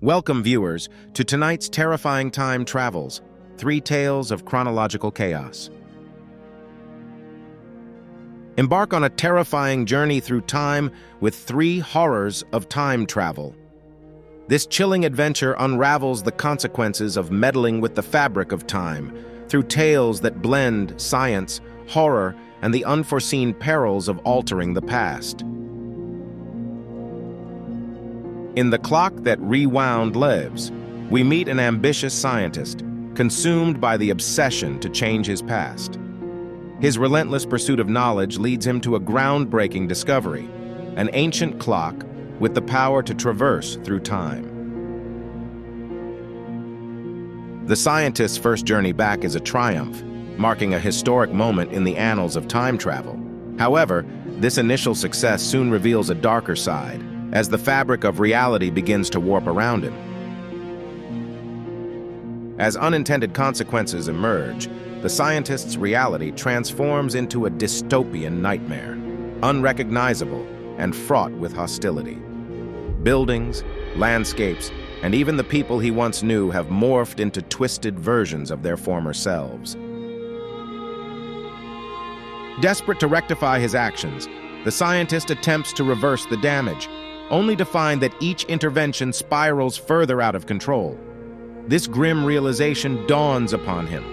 Welcome, viewers, to tonight's terrifying time travels, 3 tales of chronological chaos. Embark on a terrifying journey through time with 3 horrors of time travel. This chilling adventure unravels the consequences of meddling with the fabric of time through tales that blend science, horror, and the unforeseen perils of altering the past. In The Clock That Rewound Lives, we meet an ambitious scientist, consumed by the obsession to change his past. His relentless pursuit of knowledge leads him to a groundbreaking discovery, an ancient clock with the power to traverse through time. The scientist's first journey back is a triumph, marking a historic moment in the annals of time travel. However, this initial success soon reveals a darker side, as the fabric of reality begins to warp around him. As unintended consequences emerge, the scientist's reality transforms into a dystopian nightmare, unrecognizable and fraught with hostility. Buildings, landscapes, and even the people he once knew have morphed into twisted versions of their former selves. Desperate to rectify his actions, the scientist attempts to reverse the damage, only to find that each intervention spirals further out of control. This grim realization dawns upon him.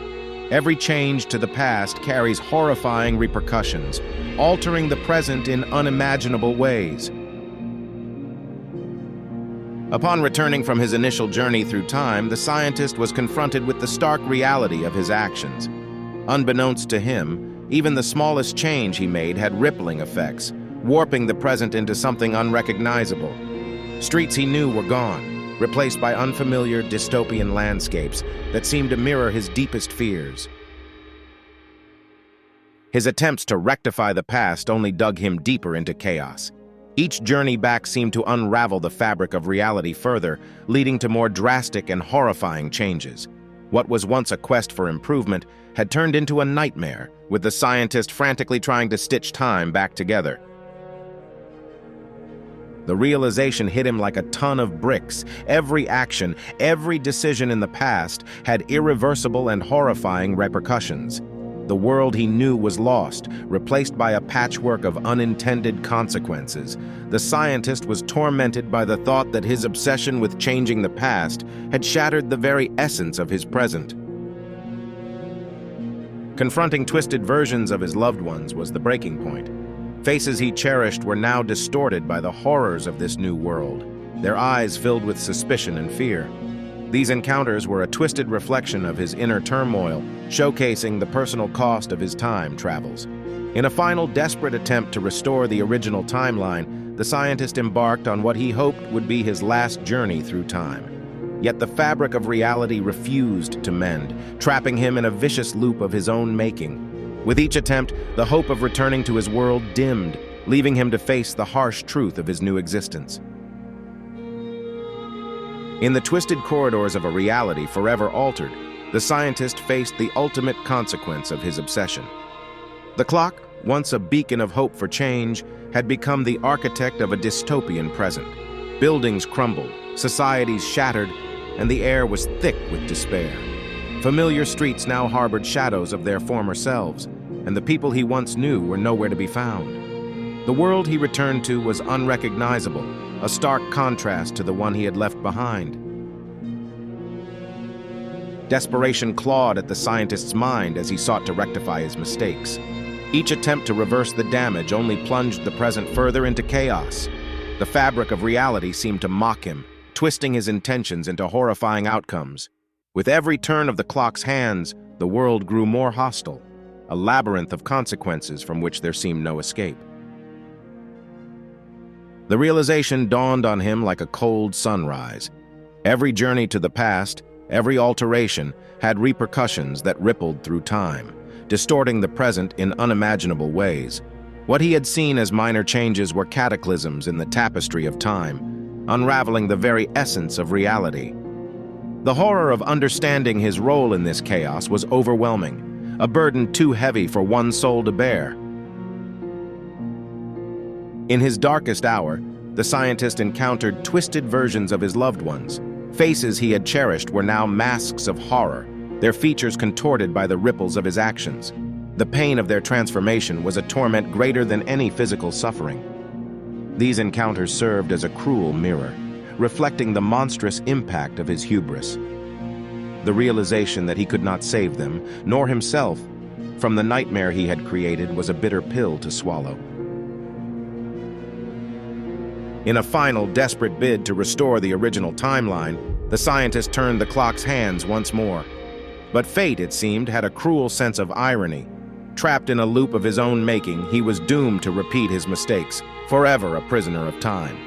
Every change to the past carries horrifying repercussions, altering the present in unimaginable ways. Upon returning from his initial journey through time, the scientist was confronted with the stark reality of his actions. Unbeknownst to him, even the smallest change he made had rippling effects, warping the present into something unrecognizable. Streets he knew were gone, replaced by unfamiliar dystopian landscapes that seemed to mirror his deepest fears. His attempts to rectify the past only dug him deeper into chaos. Each journey back seemed to unravel the fabric of reality further, leading to more drastic and horrifying changes. What was once a quest for improvement had turned into a nightmare, with the scientist frantically trying to stitch time back together. The realization hit him like a ton of bricks. Every action, every decision in the past had irreversible and horrifying repercussions. The world he knew was lost, replaced by a patchwork of unintended consequences. The scientist was tormented by the thought that his obsession with changing the past had shattered the very essence of his present. Confronting twisted versions of his loved ones was the breaking point. Faces he cherished were now distorted by the horrors of this new world, their eyes filled with suspicion and fear. These encounters were a twisted reflection of his inner turmoil, showcasing the personal cost of his time travels. In a final desperate attempt to restore the original timeline, the scientist embarked on what he hoped would be his last journey through time. Yet the fabric of reality refused to mend, trapping him in a vicious loop of his own making. With each attempt, the hope of returning to his world dimmed, leaving him to face the harsh truth of his new existence. In the twisted corridors of a reality forever altered, the scientist faced the ultimate consequence of his obsession. The clock, once a beacon of hope for change, had become the architect of a dystopian present. Buildings crumbled, societies shattered, and the air was thick with despair. Familiar streets now harbored shadows of their former selves, and the people he once knew were nowhere to be found. The world he returned to was unrecognizable, a stark contrast to the one he had left behind. Desperation clawed at the scientist's mind as he sought to rectify his mistakes. Each attempt to reverse the damage only plunged the present further into chaos. The fabric of reality seemed to mock him, twisting his intentions into horrifying outcomes. With every turn of the clock's hands, the world grew more hostile, a labyrinth of consequences from which there seemed no escape. The realization dawned on him like a cold sunrise. Every journey to the past, every alteration, had repercussions that rippled through time, distorting the present in unimaginable ways. What he had seen as minor changes were cataclysms in the tapestry of time, unraveling the very essence of reality. The horror of understanding his role in this chaos was overwhelming, a burden too heavy for one soul to bear. In his darkest hour, the scientist encountered twisted versions of his loved ones, Faces he had cherished were now masks of horror, their features contorted by the ripples of his actions. The pain of their transformation was a torment greater than any physical suffering. These encounters served as a cruel mirror, reflecting the monstrous impact of his hubris. The realization that he could not save them, nor himself, from the nightmare he had created was a bitter pill to swallow. In a final, desperate bid to restore the original timeline, the scientist turned the clock's hands once more. But fate, it seemed, had a cruel sense of irony. Trapped in a loop of his own making, he was doomed to repeat his mistakes, forever a prisoner of time.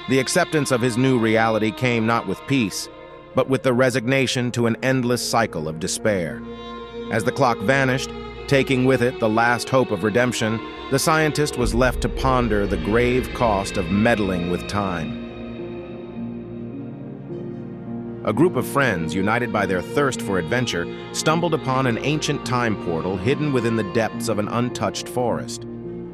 The acceptance of his new reality came not with peace, but with the resignation to an endless cycle of despair. As the clock vanished, taking with it the last hope of redemption, the scientist was left to ponder the grave cost of meddling with time. A group of friends, united by their thirst for adventure, stumbled upon an ancient time portal hidden within the depths of an untouched forest.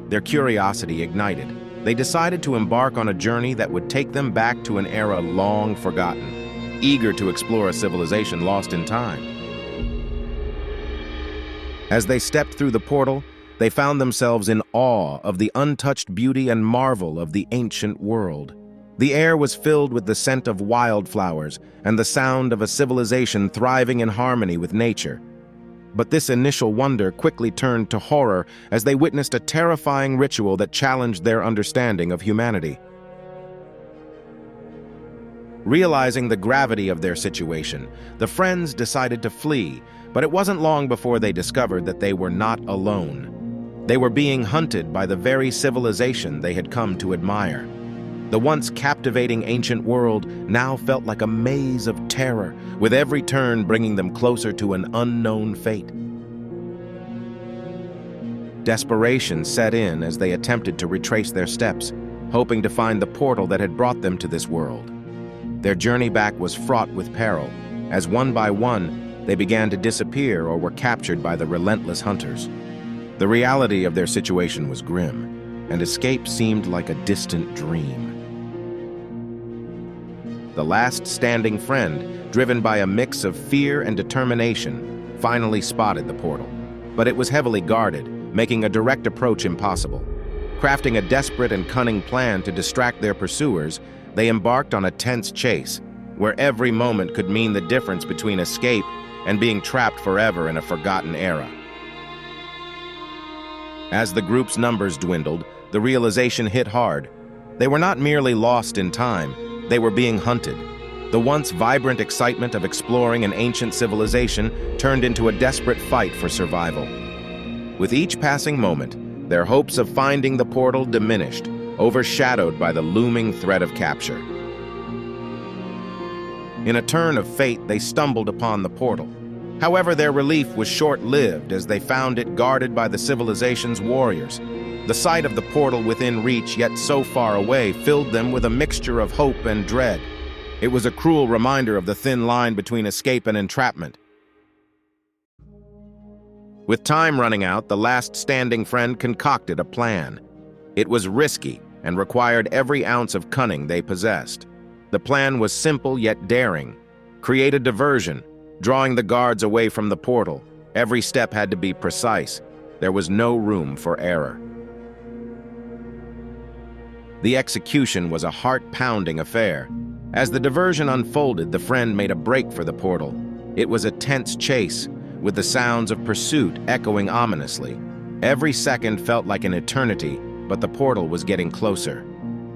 Their curiosity ignited. They decided to embark on a journey that would take them back to an era long forgotten, eager to explore a civilization lost in time. As they stepped through the portal, they found themselves in awe of the untouched beauty and marvel of the ancient world. The air was filled with the scent of wildflowers and the sound of a civilization thriving in harmony with nature. But this initial wonder quickly turned to horror as they witnessed a terrifying ritual that challenged their understanding of humanity. Realizing the gravity of their situation, the friends decided to flee, but it wasn't long before they discovered that they were not alone. They were being hunted by the very civilization they had come to admire. The once captivating ancient world now felt like a maze of terror, with every turn bringing them closer to an unknown fate. Desperation set in as they attempted to retrace their steps, hoping to find the portal that had brought them to this world. Their journey back was fraught with peril, as one by one they began to disappear or were captured by the relentless hunters. The reality of their situation was grim, and escape seemed like a distant dream. The last standing friend, driven by a mix of fear and determination, finally spotted the portal. But it was heavily guarded, making a direct approach impossible. Crafting a desperate and cunning plan to distract their pursuers, they embarked on a tense chase, where every moment could mean the difference between escape and being trapped forever in a forgotten era. As the group's numbers dwindled, the realization hit hard. They were not merely lost in time, they were being hunted. The once vibrant excitement of exploring an ancient civilization turned into a desperate fight for survival. With each passing moment, their hopes of finding the portal diminished, overshadowed by the looming threat of capture. In a turn of fate, they stumbled upon the portal. However, their relief was short-lived as they found it guarded by the civilization's warriors. The sight of the portal within reach, yet so far away, filled them with a mixture of hope and dread. It was a cruel reminder of the thin line between escape and entrapment. With time running out, the last standing friend concocted a plan. It was risky and required every ounce of cunning they possessed. The plan was simple yet daring. Create a diversion, drawing the guards away from the portal. Every step had to be precise. There was no room for error. The execution was a heart-pounding affair. As the diversion unfolded, the friend made a break for the portal. It was a tense chase, with the sounds of pursuit echoing ominously. Every second felt like an eternity, but the portal was getting closer.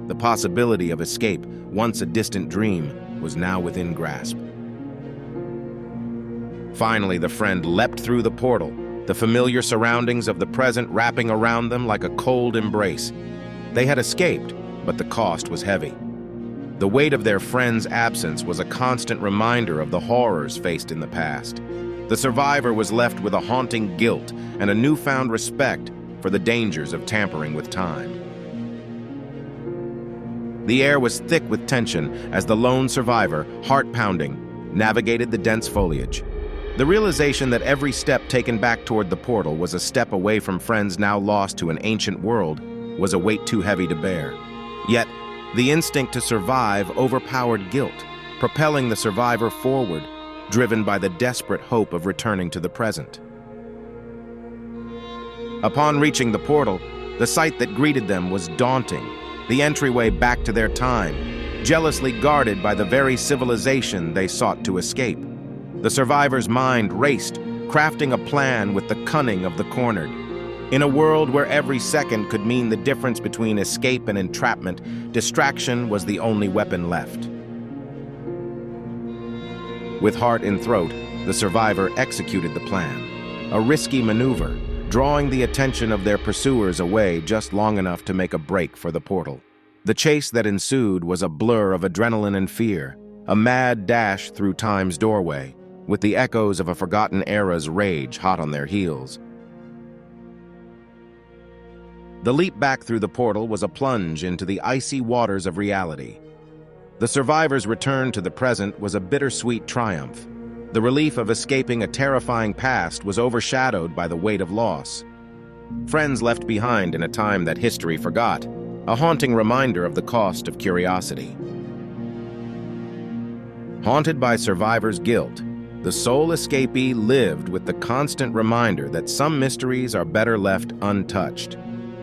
The possibility of escape, once a distant dream, was now within grasp. Finally, the friend leapt through the portal, the familiar surroundings of the present wrapping around them like a cold embrace. They had escaped, but the cost was heavy. The weight of their friend's absence was a constant reminder of the horrors faced in the past. The survivor was left with a haunting guilt and a newfound respect for the dangers of tampering with time. The air was thick with tension as the lone survivor, heart-pounding, navigated the dense foliage. The realization that every step taken back toward the portal was a step away from friends now lost to an ancient world was a weight too heavy to bear. Yet, the instinct to survive overpowered guilt, propelling the survivor forward, driven by the desperate hope of returning to the present. Upon reaching the portal, the sight that greeted them was daunting, the entryway back to their time, jealously guarded by the very civilization they sought to escape. The survivor's mind raced, crafting a plan with the cunning of the cornered. In a world where every second could mean the difference between escape and entrapment, distraction was the only weapon left. With heart in throat, the survivor executed the plan, a risky maneuver, drawing the attention of their pursuers away just long enough to make a break for the portal. The chase that ensued was a blur of adrenaline and fear, a mad dash through time's doorway, with the echoes of a forgotten era's rage hot on their heels. The leap back through the portal was a plunge into the icy waters of reality. The survivor's return to the present was a bittersweet triumph. The relief of escaping a terrifying past was overshadowed by the weight of loss. Friends left behind in a time that history forgot, a haunting reminder of the cost of curiosity. Haunted by survivor's guilt, the sole escapee lived with the constant reminder that some mysteries are better left untouched.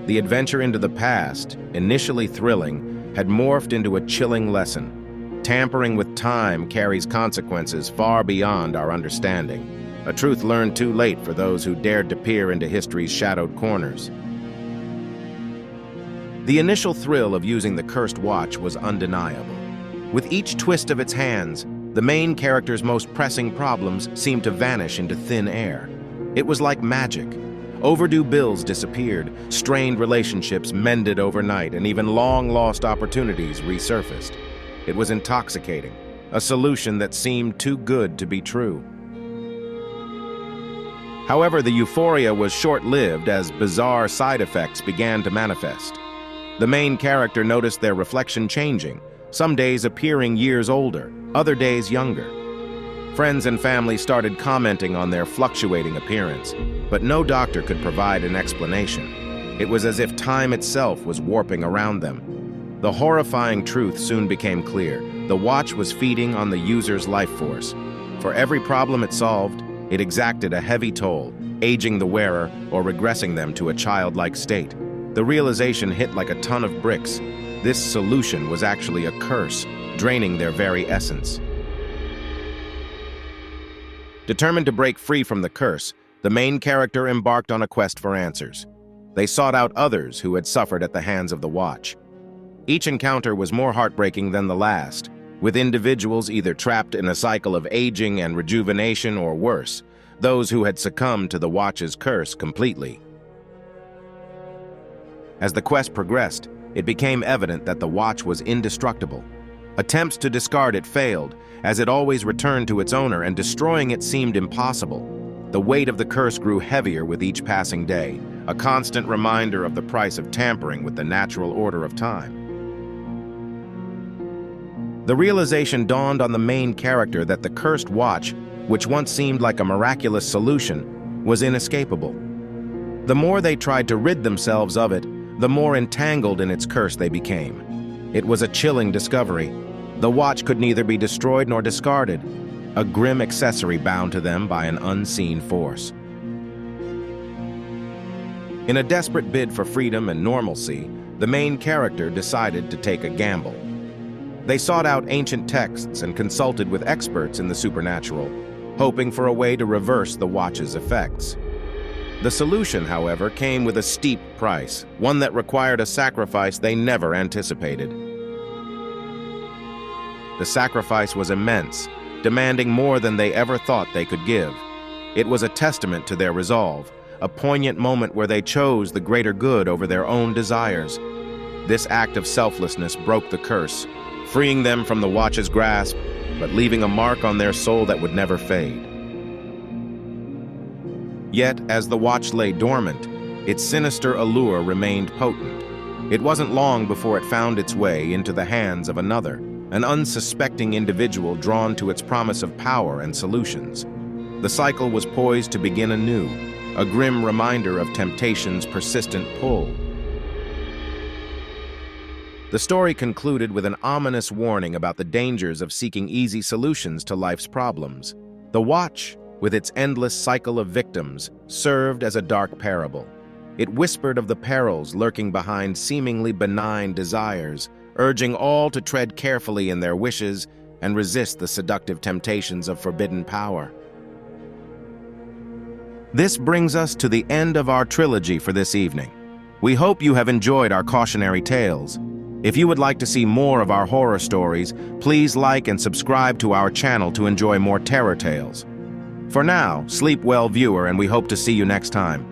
The adventure into the past, initially thrilling, had morphed into a chilling lesson. Tampering with time carries consequences far beyond our understanding, a truth learned too late for those who dared to peer into history's shadowed corners. The initial thrill of using the cursed watch was undeniable. With each twist of its hands, the main character's most pressing problems seemed to vanish into thin air. It was like magic. Overdue bills disappeared, strained relationships mended overnight, and even long-lost opportunities resurfaced. It was intoxicating, a solution that seemed too good to be true. However, the euphoria was short-lived as bizarre side effects began to manifest. The main character noticed their reflection changing, some days appearing years older, other days younger. Friends and family started commenting on their fluctuating appearance, but no doctor could provide an explanation. It was as if time itself was warping around them. The horrifying truth soon became clear. The watch was feeding on the user's life force. For every problem it solved, it exacted a heavy toll, aging the wearer or regressing them to a childlike state. The realization hit like a ton of bricks. This solution was actually a curse, draining their very essence. Determined to break free from the curse, the main character embarked on a quest for answers. They sought out others who had suffered at the hands of the watch. Each encounter was more heartbreaking than the last, with individuals either trapped in a cycle of aging and rejuvenation or worse, those who had succumbed to the watch's curse completely. As the quest progressed, it became evident that the watch was indestructible. Attempts to discard it failed, as it always returned to its owner, and destroying it seemed impossible. The weight of the curse grew heavier with each passing day, a constant reminder of the price of tampering with the natural order of time. The realization dawned on the main character that the cursed watch, which once seemed like a miraculous solution, was inescapable. The more they tried to rid themselves of it, the more entangled in its curse they became. It was a chilling discovery. The watch could neither be destroyed nor discarded, a grim accessory bound to them by an unseen force. In a desperate bid for freedom and normalcy, the main character decided to take a gamble. They sought out ancient texts and consulted with experts in the supernatural, hoping for a way to reverse the watch's effects. The solution, however, came with a steep price, one that required a sacrifice they never anticipated. The sacrifice was immense, demanding more than they ever thought they could give. It was a testament to their resolve, a poignant moment where they chose the greater good over their own desires. This act of selflessness broke the curse, freeing them from the watch's grasp, but leaving a mark on their soul that would never fade. Yet, as the watch lay dormant, its sinister allure remained potent. It wasn't long before it found its way into the hands of another, an unsuspecting individual drawn to its promise of power and solutions. The cycle was poised to begin anew, a grim reminder of temptation's persistent pull. The story concluded with an ominous warning about the dangers of seeking easy solutions to life's problems. The Watch, with its endless cycle of victims, served as a dark parable. It whispered of the perils lurking behind seemingly benign desires, urging all to tread carefully in their wishes and resist the seductive temptations of forbidden power. This brings us to the end of our trilogy for this evening. We hope you have enjoyed our cautionary tales. If you would like to see more of our horror stories, please like and subscribe to our channel to enjoy more terror tales. For now, sleep well, viewer, and we hope to see you next time.